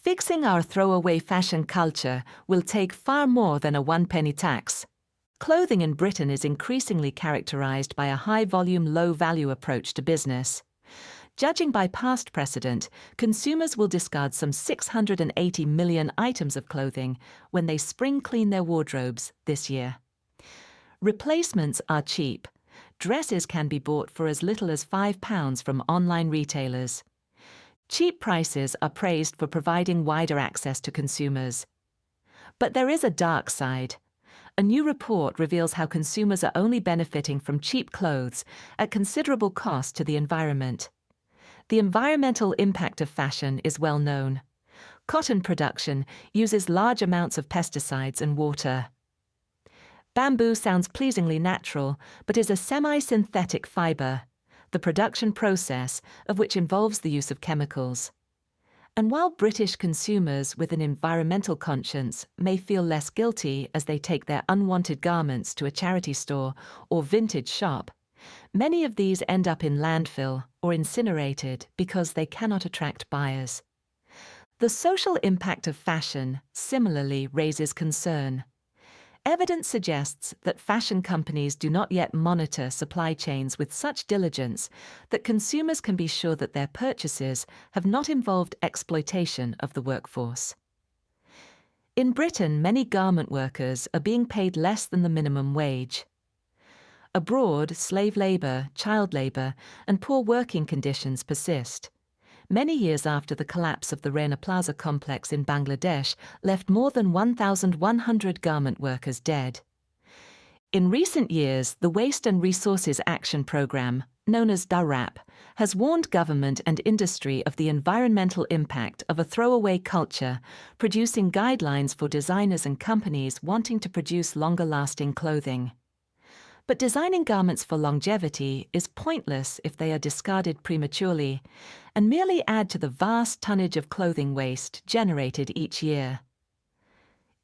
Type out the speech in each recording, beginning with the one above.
Fixing our throwaway fashion culture will take far more than a one-penny tax. Clothing in Britain is increasingly characterized by a high-volume, low-value approach to business. Judging by past precedent, consumers will discard some 680 million items of clothing when they spring clean their wardrobes this year. Replacements are cheap. Dresses can be bought for as little as £5 from online retailers. Cheap prices are praised for providing wider access to consumers. But there is a dark side. A new report reveals how consumers are only benefiting from cheap clothes at considerable cost to the environment. The environmental impact of fashion is well known. Cotton production uses large amounts of pesticides and water. Bamboo sounds pleasingly natural, but is a semi-synthetic fiber, the production process of which involves the use of chemicals. And while British consumers with an environmental conscience may feel less guilty as they take their unwanted garments to a charity store or vintage shop, many of these end up in landfill or incinerated because they cannot attract buyers. The social impact of fashion similarly raises concern. Evidence suggests that fashion companies do not yet monitor supply chains with such diligence that consumers can be sure that their purchases have not involved exploitation of the workforce. In Britain, many garment workers are being paid less than the minimum wage. Abroad, slave labour, child labour, and poor working conditions persist. Many years after the collapse of the Rana Plaza complex in Bangladesh left more than 1,100 garment workers dead. In recent years, the Waste and Resources Action Programme, known as DARAP, has warned government and industry of the environmental impact of a throwaway culture, producing guidelines for designers and companies wanting to produce longer-lasting clothing. But designing garments for longevity is pointless if they are discarded prematurely and merely add to the vast tonnage of clothing waste generated each year.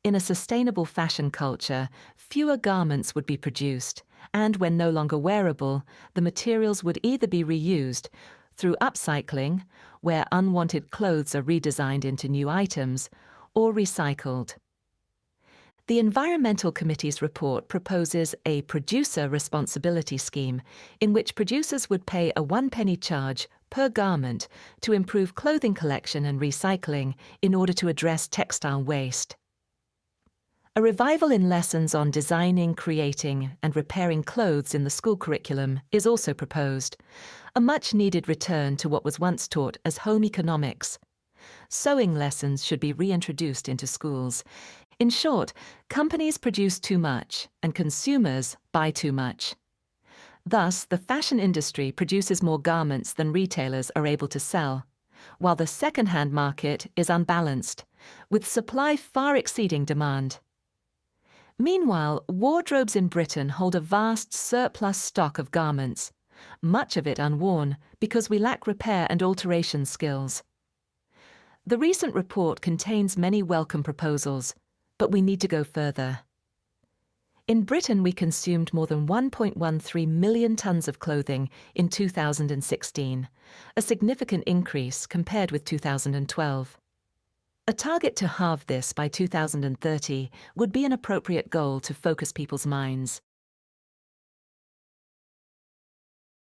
In a sustainable fashion culture, fewer garments would be produced, and when no longer wearable, the materials would either be reused through upcycling, where unwanted clothes are redesigned into new items, or recycled. The Environmental Committee's report proposes a producer responsibility scheme in which producers would pay a one-penny charge per garment to improve clothing collection and recycling in order to address textile waste. A revival in lessons on designing, creating, and repairing clothes in the school curriculum is also proposed, a much-needed return to what was once taught as home economics. Sewing lessons should be reintroduced into schools. In short, companies produce too much and consumers buy too much. Thus, the fashion industry produces more garments than retailers are able to sell, while the second-hand market is unbalanced, with supply far exceeding demand. Meanwhile, wardrobes in Britain hold a vast surplus stock of garments, much of it unworn because we lack repair and alteration skills. The recent report contains many welcome proposals, but we need to go further. In Britain, we consumed more than 1.13 million tonnes of clothing in 2016, a significant increase compared with 2012. A target to halve this by 2030 would be an appropriate goal to focus people's minds.